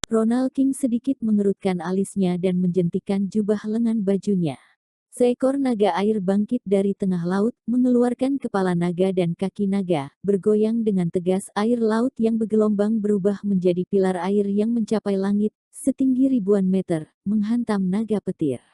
Ronald King sedikit mengerutkan alisnya dan menjentikan jubah lengan bajunya. Seekor naga air bangkit dari tengah laut, mengeluarkan kepala naga dan kaki naga, bergoyang dengan tegas. Air laut yang bergelombang berubah menjadi pilar air yang mencapai langit, setinggi ribuan meter, menghantam naga petir.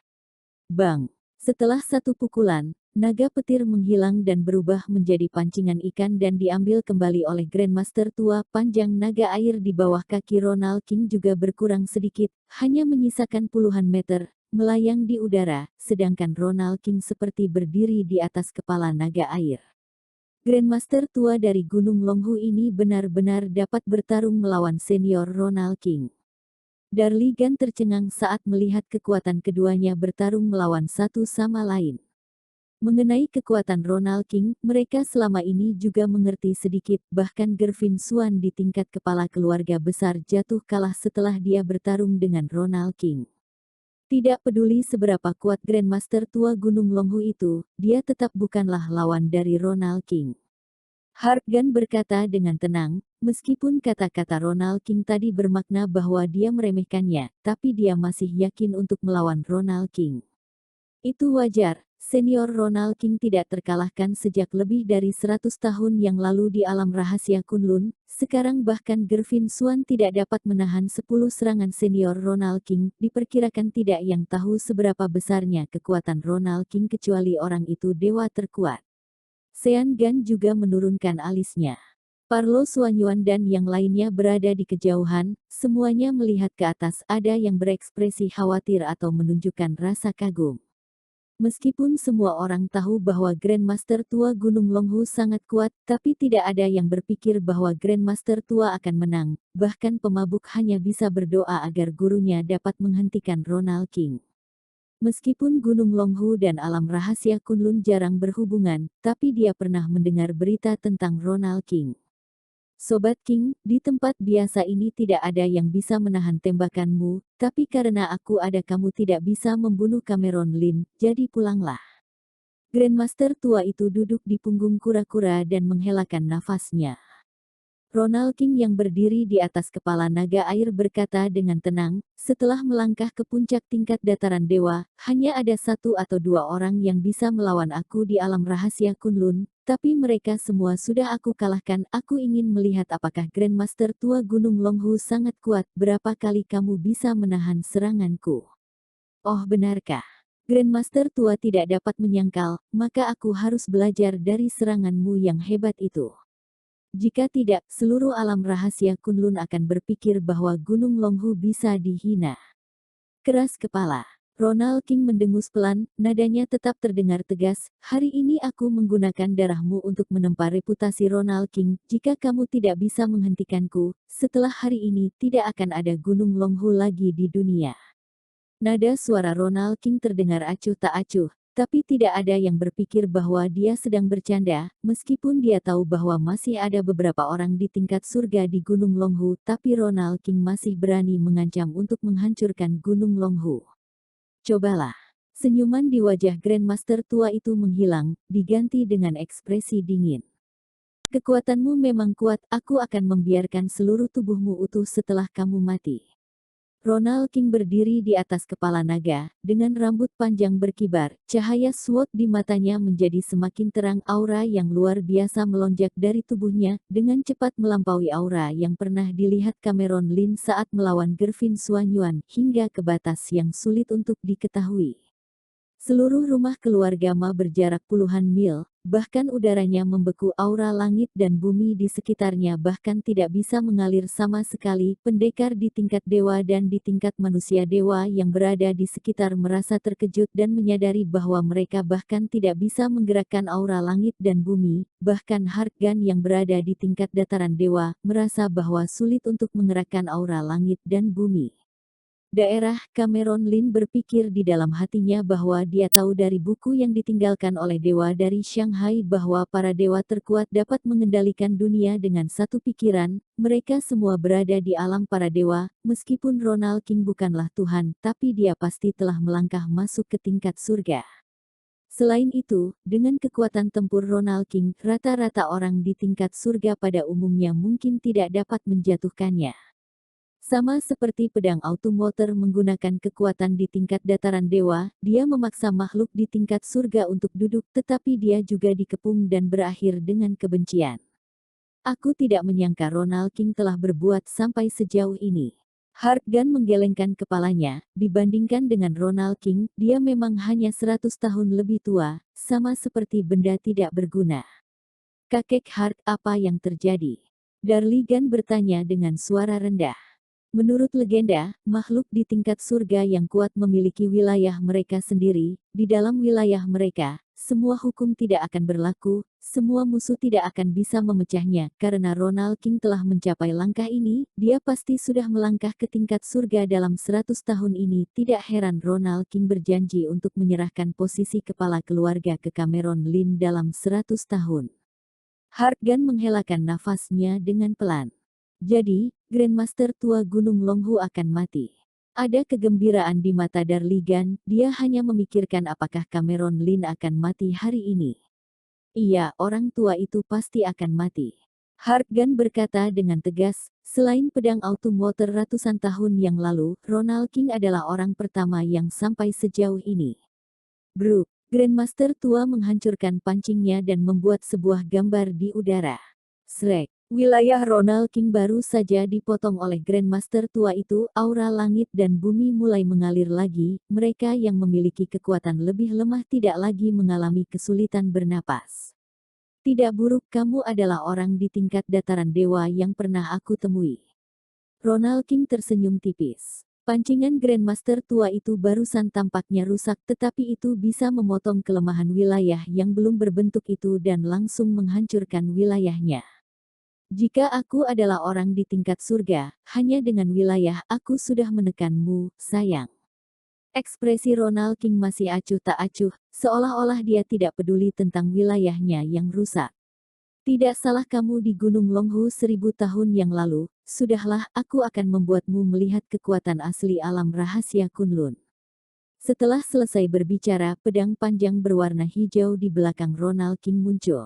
Bang! Setelah satu pukulan, naga petir menghilang dan berubah menjadi pancingan ikan dan diambil kembali oleh Grandmaster tua. Panjang naga air di bawah kaki Ronald King juga berkurang sedikit, hanya menyisakan puluhan meter, melayang di udara, sedangkan Ronald King seperti berdiri di atas kepala naga air. Grandmaster tua dari Gunung Longhu ini benar-benar dapat bertarung melawan senior Ronald King. Darlie Gan tercengang saat melihat kekuatan keduanya bertarung melawan satu sama lain. Mengenai kekuatan Ronald King, mereka selama ini juga mengerti sedikit, bahkan Gervin Swan di tingkat kepala keluarga besar jatuh kalah setelah dia bertarung dengan Ronald King. Tidak peduli seberapa kuat Grandmaster tua Gunung Longhu itu, dia tetap bukanlah lawan dari Ronald King. Hargan berkata dengan tenang, meskipun kata-kata Ronald King tadi bermakna bahwa dia meremehkannya, tapi dia masih yakin untuk melawan Ronald King. Itu wajar, senior Ronald King tidak terkalahkan sejak lebih dari 100 tahun yang lalu di alam rahasia Kunlun. Sekarang bahkan Gervin Swan tidak dapat menahan 10 serangan senior Ronald King. Diperkirakan tidak yang tahu seberapa besarnya kekuatan Ronald King kecuali orang itu dewa terkuat. Sean Gan juga menurunkan alisnya. Parlo Suanyuan dan yang lainnya berada di kejauhan, semuanya melihat ke atas. Ada yang berekspresi khawatir atau menunjukkan rasa kagum. Meskipun semua orang tahu bahwa Grandmaster tua Gunung Longhu sangat kuat, tapi tidak ada yang berpikir bahwa Grandmaster tua akan menang. Bahkan pemabuk hanya bisa berdoa agar gurunya dapat menghentikan Ronald King. Meskipun Gunung Longhu dan alam rahasia Kunlun jarang berhubungan, tapi dia pernah mendengar berita tentang Ronald King. Sobat King, di tempat biasa ini tidak ada yang bisa menahan tembakanmu, tapi karena aku ada kamu tidak bisa membunuh Cameron Lin, jadi pulanglah. Grandmaster tua itu duduk di punggung kura-kura dan menghelakan nafasnya. Ronald King yang berdiri di atas kepala naga air berkata dengan tenang, setelah melangkah ke puncak tingkat dataran dewa, hanya ada satu atau dua orang yang bisa melawan aku di alam rahasia Kunlun, tapi mereka semua sudah aku kalahkan. Aku ingin melihat apakah Grandmaster tua Gunung Longhu sangat kuat, berapa kali kamu bisa menahan seranganku. Oh benarkah? Grandmaster tua tidak dapat menyangkal, maka aku harus belajar dari seranganmu yang hebat itu. Jika tidak, seluruh alam rahasia Kunlun akan berpikir bahwa Gunung Longhu bisa dihina. Keras kepala. Ronald King mendengus pelan, nadanya tetap terdengar tegas. Hari ini aku menggunakan darahmu untuk menempa reputasi Ronald King. Jika kamu tidak bisa menghentikanku, setelah hari ini tidak akan ada Gunung Longhu lagi di dunia. Nada suara Ronald King terdengar acuh tak acuh. Tapi tidak ada yang berpikir bahwa dia sedang bercanda, meskipun dia tahu bahwa masih ada beberapa orang di tingkat surga di Gunung Longhu, tapi Ronald King masih berani mengancam untuk menghancurkan Gunung Longhu. Cobalah. Senyuman di wajah Grandmaster tua itu menghilang, diganti dengan ekspresi dingin. Kekuatanmu memang kuat, aku akan membiarkan seluruh tubuhmu utuh setelah kamu mati. Ronald King berdiri di atas kepala naga, dengan rambut panjang berkibar, cahaya SWOT di matanya menjadi semakin terang. Aura yang luar biasa melonjak dari tubuhnya, dengan cepat melampaui aura yang pernah dilihat Cameron Lin saat melawan Gervin Suanyuan, hingga ke batas yang sulit untuk diketahui. Seluruh rumah keluarga Ma berjarak puluhan mil, bahkan udaranya membeku. Aura langit dan bumi di sekitarnya bahkan tidak bisa mengalir sama sekali. Pendekar di tingkat dewa dan di tingkat manusia dewa yang berada di sekitar merasa terkejut dan menyadari bahwa mereka bahkan tidak bisa menggerakkan aura langit dan bumi. Bahkan Hargan yang berada di tingkat dataran dewa, merasa bahwa sulit untuk mengerahkan aura langit dan bumi. Daerah Cameron Lin berpikir di dalam hatinya bahwa dia tahu dari buku yang ditinggalkan oleh dewa dari Shanghai bahwa para dewa terkuat dapat mengendalikan dunia dengan satu pikiran. Mereka semua berada di alam para dewa, meskipun Ronald King bukanlah Tuhan, tapi dia pasti telah melangkah masuk ke tingkat surga. Selain itu, dengan kekuatan tempur Ronald King, rata-rata orang di tingkat surga pada umumnya mungkin tidak dapat menjatuhkannya. Sama seperti pedang automotor menggunakan kekuatan di tingkat dataran dewa, dia memaksa makhluk di tingkat surga untuk duduk, tetapi dia juga dikepung dan berakhir dengan kebencian. Aku tidak menyangka Ronald King telah berbuat sampai sejauh ini. Hartgan menggelengkan kepalanya, dibandingkan dengan Ronald King, dia memang hanya 100 tahun lebih tua, sama seperti benda tidak berguna. Kakek Hart, apa yang terjadi? Darligan bertanya dengan suara rendah. Menurut legenda, makhluk di tingkat surga yang kuat memiliki wilayah mereka sendiri. Di dalam wilayah mereka, semua hukum tidak akan berlaku, semua musuh tidak akan bisa memecahnya. Karena Ronald King telah mencapai langkah ini, dia pasti sudah melangkah ke tingkat surga dalam 100 tahun ini. Tidak heran Ronald King berjanji untuk menyerahkan posisi kepala keluarga ke Cameron Lin dalam 100 tahun. Hartgan menghelakan nafasnya dengan pelan. Jadi, Grandmaster tua Gunung Longhu akan mati. Ada kegembiraan di mata Darligan, dia hanya memikirkan apakah Cameron Lin akan mati hari ini. Iya, orang tua itu pasti akan mati. Hartgan berkata dengan tegas, selain pedang automotor ratusan tahun yang lalu, Ronald King adalah orang pertama yang sampai sejauh ini. Bruk, Grandmaster tua menghancurkan pancingnya dan membuat sebuah gambar di udara. Srek. Wilayah Ronald King baru saja dipotong oleh Grandmaster tua itu, aura langit dan bumi mulai mengalir lagi, mereka yang memiliki kekuatan lebih lemah tidak lagi mengalami kesulitan bernapas. Tidak buruk, kamu adalah orang di tingkat dataran dewa yang pernah aku temui. Ronald King tersenyum tipis. Pancingan Grandmaster tua itu barusan tampaknya rusak, tetapi itu bisa memotong kelemahan wilayah yang belum berbentuk itu dan langsung menghancurkan wilayahnya. Jika aku adalah orang di tingkat surga, hanya dengan wilayah aku sudah menekanmu, sayang. Ekspresi Ronald King masih acuh tak acuh, seolah-olah dia tidak peduli tentang wilayahnya yang rusak. Tidak salah kamu di Gunung Longhu 1000 tahun yang lalu, sudahlah aku akan membuatmu melihat kekuatan asli alam rahasia Kunlun. Setelah selesai berbicara, pedang panjang berwarna hijau di belakang Ronald King muncul.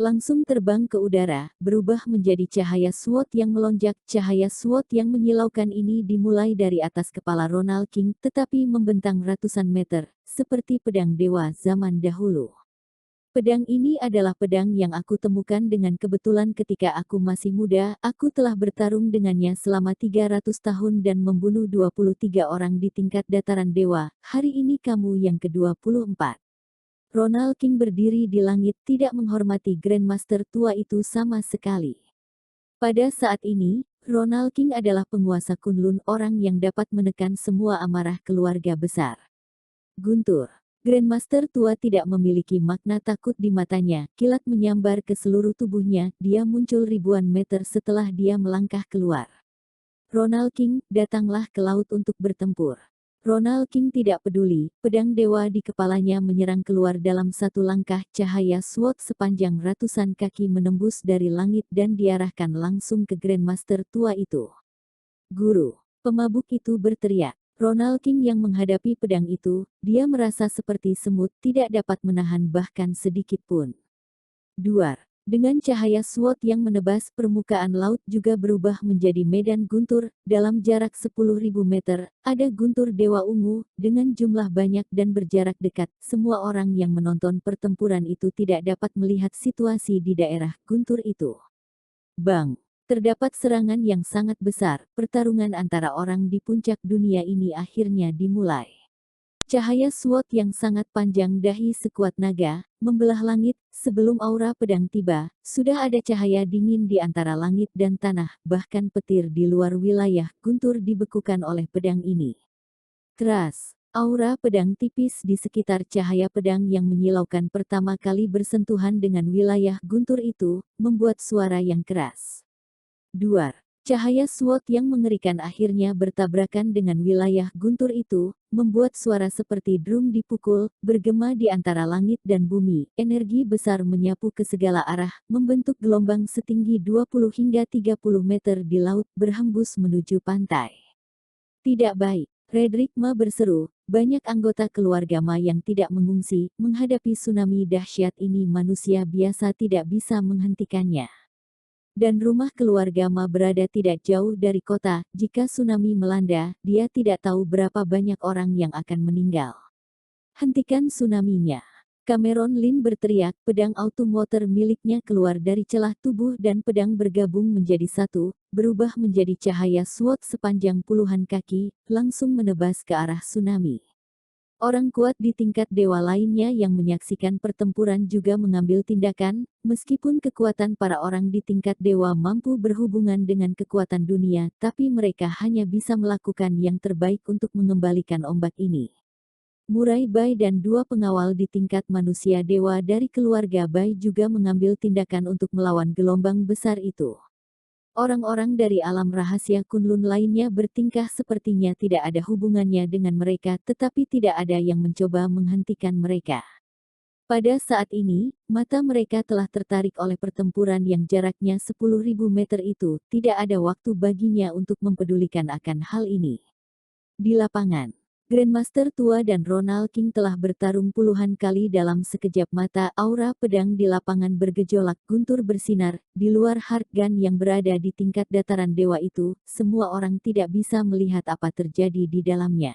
Langsung terbang ke udara, berubah menjadi cahaya SWOT yang melonjak. Cahaya SWOT yang menyilaukan ini dimulai dari atas kepala Ronald King, tetapi membentang ratusan meter, seperti pedang dewa zaman dahulu. Pedang ini adalah pedang yang aku temukan dengan kebetulan ketika aku masih muda. Aku telah bertarung dengannya selama 300 tahun dan membunuh 23 orang di tingkat dataran dewa. Hari ini kamu yang ke-24. Ronald King berdiri di langit, tidak menghormati Grandmaster tua itu sama sekali. Pada saat ini, Ronald King adalah penguasa Kunlun, orang yang dapat menekan semua amarah keluarga besar. Guntur. Grandmaster tua tidak memiliki makna takut di matanya, kilat menyambar ke seluruh tubuhnya, dia muncul ribuan meter setelah dia melangkah keluar. Ronald King, datanglah ke laut untuk bertempur. Ronald King tidak peduli, pedang dewa di kepalanya menyerang keluar dalam satu langkah, cahaya SWOT sepanjang ratusan kaki menembus dari langit dan diarahkan langsung ke Grandmaster tua itu. Guru, pemabuk itu berteriak. Ronald King yang menghadapi pedang itu, dia merasa seperti semut, tidak dapat menahan bahkan sedikit pun. Duar. Dengan cahaya SWOT yang menebas, permukaan laut juga berubah menjadi medan guntur. Dalam jarak 10.000 meter, ada guntur dewa ungu, dengan jumlah banyak dan berjarak dekat. Semua orang yang menonton pertempuran itu tidak dapat melihat situasi di daerah guntur itu. Bang! Terdapat serangan yang sangat besar, pertarungan antara orang di puncak dunia ini akhirnya dimulai. Cahaya SWOT yang sangat panjang dahi sekuat naga, membelah langit. Sebelum aura pedang tiba, sudah ada cahaya dingin di antara langit dan tanah, bahkan petir di luar wilayah guntur dibekukan oleh pedang ini. Keras, aura pedang tipis di sekitar cahaya pedang yang menyilaukan pertama kali bersentuhan dengan wilayah guntur itu, membuat suara yang keras. Duar. Cahaya SWOT yang mengerikan akhirnya bertabrakan dengan wilayah guntur itu, membuat suara seperti drum dipukul, bergema di antara langit dan bumi. Energi besar menyapu ke segala arah, membentuk gelombang setinggi 20 hingga 30 meter di laut, berhembus menuju pantai. Tidak baik, Redrick Ma berseru, banyak anggota keluarga Ma yang tidak mengungsi. Menghadapi tsunami dahsyat ini manusia biasa tidak bisa menghentikannya. Dan rumah keluarga Ma berada tidak jauh dari kota. Jika tsunami melanda, dia tidak tahu berapa banyak orang yang akan meninggal. Hentikan tsunami-nya. Cameron Lin berteriak, pedang autumn water miliknya keluar dari celah tubuh dan pedang bergabung menjadi satu, berubah menjadi cahaya SWOT sepanjang puluhan kaki, langsung menebas ke arah tsunami. Orang kuat di tingkat dewa lainnya yang menyaksikan pertempuran juga mengambil tindakan, meskipun kekuatan para orang di tingkat dewa mampu berhubungan dengan kekuatan dunia, tapi mereka hanya bisa melakukan yang terbaik untuk mengembalikan ombak ini. Murai Bai dan dua pengawal di tingkat manusia dewa dari keluarga Bai juga mengambil tindakan untuk melawan gelombang besar itu. Orang-orang dari alam rahasia Kunlun lainnya bertingkah sepertinya tidak ada hubungannya dengan mereka, tetapi tidak ada yang mencoba menghentikan mereka. Pada saat ini, mata mereka telah tertarik oleh pertempuran yang jaraknya 10.000 meter itu, tidak ada waktu baginya untuk mempedulikan akan hal ini. Di lapangan, Grandmaster tua dan Ronald King telah bertarung puluhan kali dalam sekejap mata. Aura pedang di lapangan bergejolak, guntur bersinar. Di luar Heart Gun yang berada di tingkat dataran dewa itu, semua orang tidak bisa melihat apa terjadi di dalamnya.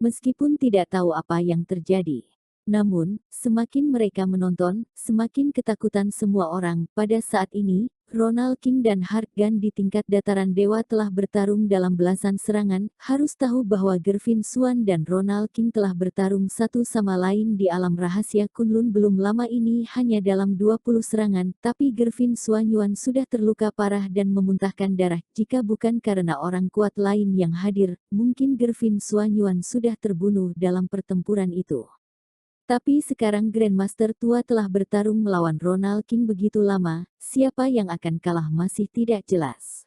Meskipun tidak tahu apa yang terjadi. Namun, semakin mereka menonton, semakin ketakutan semua orang. Pada saat ini, Ronald King dan Heart Gun di tingkat dataran dewa telah bertarung dalam belasan serangan. Harus tahu bahwa Gervin Swan dan Ronald King telah bertarung satu sama lain di alam rahasia Kunlun belum lama ini hanya dalam 20 serangan, tapi Gervin Swan Yuan sudah terluka parah dan memuntahkan darah. Jika bukan karena orang kuat lain yang hadir, mungkin Gervin Swan Yuan sudah terbunuh dalam pertempuran itu. Tapi sekarang Grandmaster tua telah bertarung melawan Ronald King begitu lama, siapa yang akan kalah masih tidak jelas.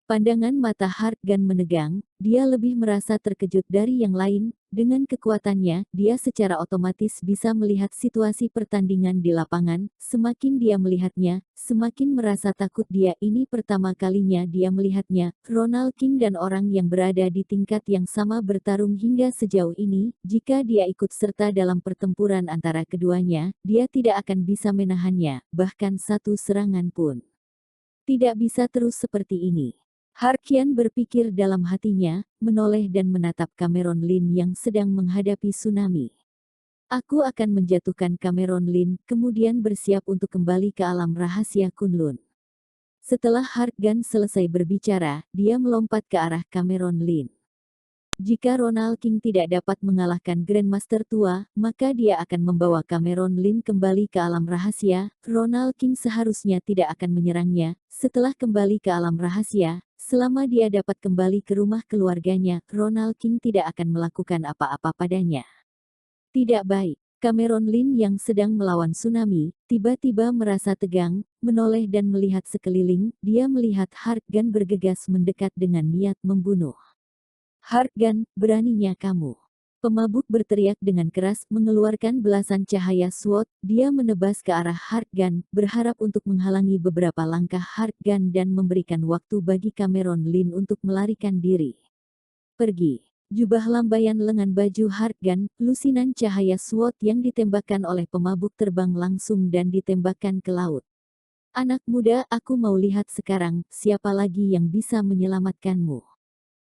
Pandangan mata Heart Gun menegang, dia lebih merasa terkejut dari yang lain. Dengan kekuatannya, dia secara otomatis bisa melihat situasi pertandingan di lapangan. Semakin dia melihatnya, semakin merasa takut dia. Ini pertama kalinya dia melihatnya. Ronald King dan orang yang berada di tingkat yang sama bertarung hingga sejauh ini. Jika dia ikut serta dalam pertempuran antara keduanya, dia tidak akan bisa menahannya, bahkan satu serangan pun. Tidak bisa terus seperti ini. Harkian berpikir dalam hatinya, menoleh dan menatap Cameron Lin yang sedang menghadapi tsunami. Aku akan menjatuhkan Cameron Lin, kemudian bersiap untuk kembali ke alam rahasia Kunlun. Setelah Hargan selesai berbicara, dia melompat ke arah Cameron Lin. Jika Ronald King tidak dapat mengalahkan Grandmaster tua, maka dia akan membawa Cameron Lin kembali ke alam rahasia. Ronald King seharusnya tidak akan menyerangnya. Setelah kembali ke alam rahasia, selama dia dapat kembali ke rumah keluarganya, Ronald King tidak akan melakukan apa-apa padanya. Tidak baik. Cameron Lin yang sedang melawan tsunami, tiba-tiba merasa tegang, menoleh dan melihat sekeliling. Dia melihat Hargan bergegas mendekat dengan niat membunuh. Hargan, beraninya kamu. Pemabuk berteriak dengan keras, mengeluarkan belasan cahaya SWOT. Dia menebas ke arah Hargan, berharap untuk menghalangi beberapa langkah Hargan dan memberikan waktu bagi Cameron Lin untuk melarikan diri. Pergi. Jubah lambaian lengan baju Hargan, lusinan cahaya SWOT yang ditembakkan oleh pemabuk terbang langsung dan ditembakkan ke laut. Anak muda, aku mau lihat sekarang, siapa lagi yang bisa menyelamatkanmu.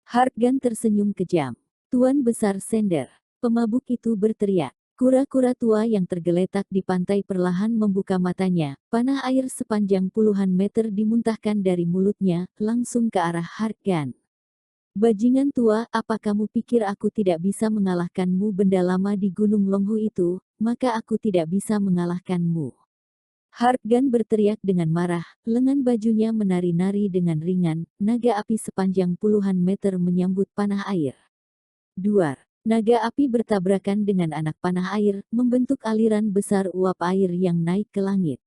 Hargan tersenyum kejam. Tuan Besar Sender. Pemabuk itu berteriak. Kura-kura tua yang tergeletak di pantai perlahan membuka matanya. Panah air sepanjang puluhan meter dimuntahkan dari mulutnya, langsung ke arah Hargan. Bajingan tua, apa kamu pikir aku tidak bisa mengalahkanmu? Benda lama di Gunung Longhu itu, maka aku tidak bisa mengalahkanmu. Hargan berteriak dengan marah, lengan bajunya menari-nari dengan ringan, naga api sepanjang puluhan meter menyambut panah air. Duar, naga api bertabrakan dengan anak panah air, membentuk aliran besar uap air yang naik ke langit.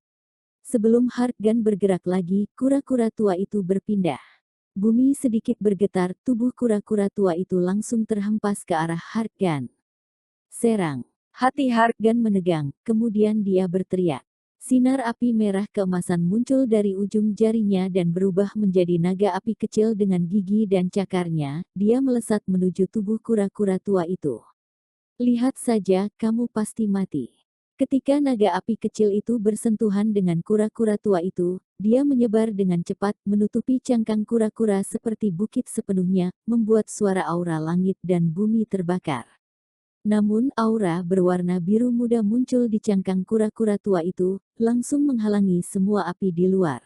Sebelum Hargan bergerak lagi, kura-kura tua itu berpindah. Bumi sedikit bergetar, tubuh kura-kura tua itu langsung terhempas ke arah Hargan. Serang. Hati Hargan menegang, kemudian dia berteriak. Sinar api merah keemasan muncul dari ujung jarinya dan berubah menjadi naga api kecil dengan gigi dan cakarnya. Dia melesat menuju tubuh kura-kura tua itu. Lihat saja, kamu pasti mati. Ketika naga api kecil itu bersentuhan dengan kura-kura tua itu, dia menyebar dengan cepat, menutupi cangkang kura-kura seperti bukit sepenuhnya, membuat suara aura langit dan bumi terbakar. Namun aura berwarna biru muda muncul di cangkang kura-kura tua itu, langsung menghalangi semua api di luar.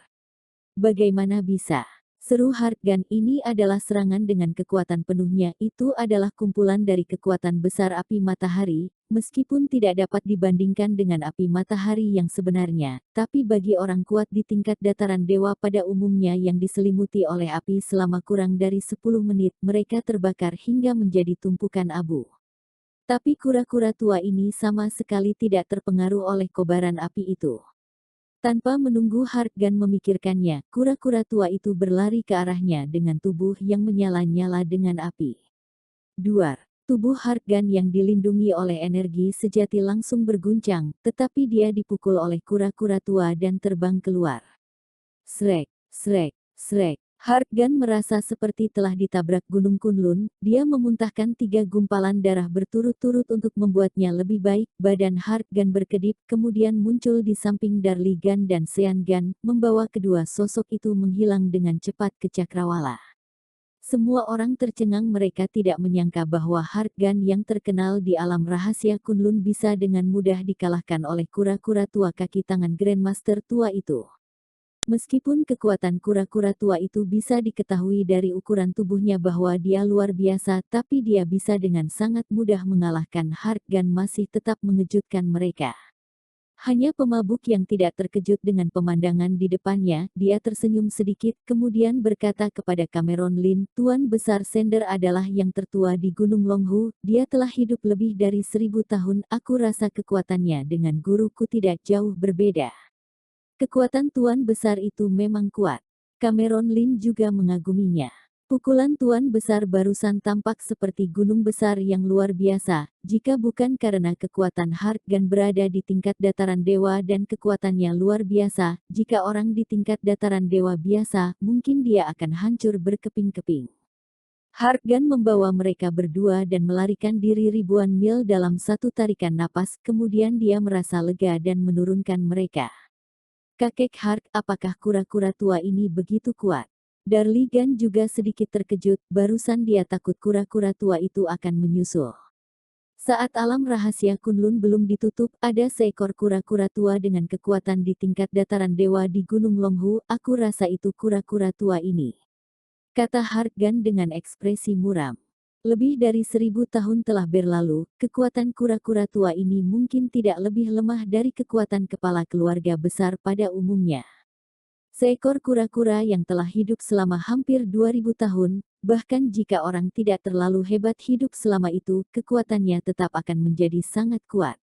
Bagaimana bisa? Seru Hargan, ini adalah serangan dengan kekuatan penuhnya, itu adalah kumpulan dari kekuatan besar api matahari, meskipun tidak dapat dibandingkan dengan api matahari yang sebenarnya, tapi bagi orang kuat di tingkat dataran dewa pada umumnya yang diselimuti oleh api selama kurang dari 10 menit, mereka terbakar hingga menjadi tumpukan abu. Tapi kura-kura tua ini sama sekali tidak terpengaruh oleh kobaran api itu. Tanpa menunggu Hargan memikirkannya, kura-kura tua itu berlari ke arahnya dengan tubuh yang menyala-nyala dengan api. Duar, tubuh Hargan yang dilindungi oleh energi sejati langsung berguncang, tetapi dia dipukul oleh kura-kura tua dan terbang keluar. Srek, srek, srek. Hargan merasa seperti telah ditabrak gunung Kunlun, dia memuntahkan 3 gumpalan darah berturut-turut untuk membuatnya lebih baik, badan Hargan berkedip, kemudian muncul di samping Darligan dan Seangan, membawa kedua sosok itu menghilang dengan cepat ke Cakrawala. Semua orang tercengang, mereka tidak menyangka bahwa Hargan yang terkenal di alam rahasia Kunlun bisa dengan mudah dikalahkan oleh kura-kura tua kaki tangan Grandmaster tua itu. Meskipun kekuatan kura-kura tua itu bisa diketahui dari ukuran tubuhnya bahwa dia luar biasa, tapi dia bisa dengan sangat mudah mengalahkan Hargan masih tetap mengejutkan mereka. Hanya pemabuk yang tidak terkejut dengan pemandangan di depannya, dia tersenyum sedikit, kemudian berkata kepada Cameron Lin, Tuan Besar Sender adalah yang tertua di Gunung Longhu, dia telah hidup lebih dari 1000 tahun, aku rasa kekuatannya dengan guruku tidak jauh berbeda. Kekuatan Tuan Besar itu memang kuat. Cameron Lin juga mengaguminya. Pukulan Tuan Besar barusan tampak seperti gunung besar yang luar biasa, jika bukan karena kekuatan Hargan berada di tingkat dataran dewa dan kekuatannya luar biasa, jika orang di tingkat dataran dewa biasa, mungkin dia akan hancur berkeping-keping. Hargan membawa mereka berdua dan melarikan diri ribuan mil dalam satu tarikan napas, kemudian dia merasa lega dan menurunkan mereka. Kakek Hark, apakah kura-kura tua ini begitu kuat? Darligan juga sedikit terkejut, barusan dia takut kura-kura tua itu akan menyusul. Saat alam rahasia Kunlun belum ditutup, ada seekor kura-kura tua dengan kekuatan di tingkat dataran dewa di Gunung Longhu, aku rasa itu kura-kura tua ini. Kata Hargan dengan ekspresi muram. Lebih dari 1000 tahun telah berlalu, kekuatan kura-kura tua ini mungkin tidak lebih lemah dari kekuatan kepala keluarga besar pada umumnya. Seekor kura-kura yang telah hidup selama hampir 2000 tahun, bahkan jika orang tidak terlalu hebat hidup selama itu, kekuatannya tetap akan menjadi sangat kuat.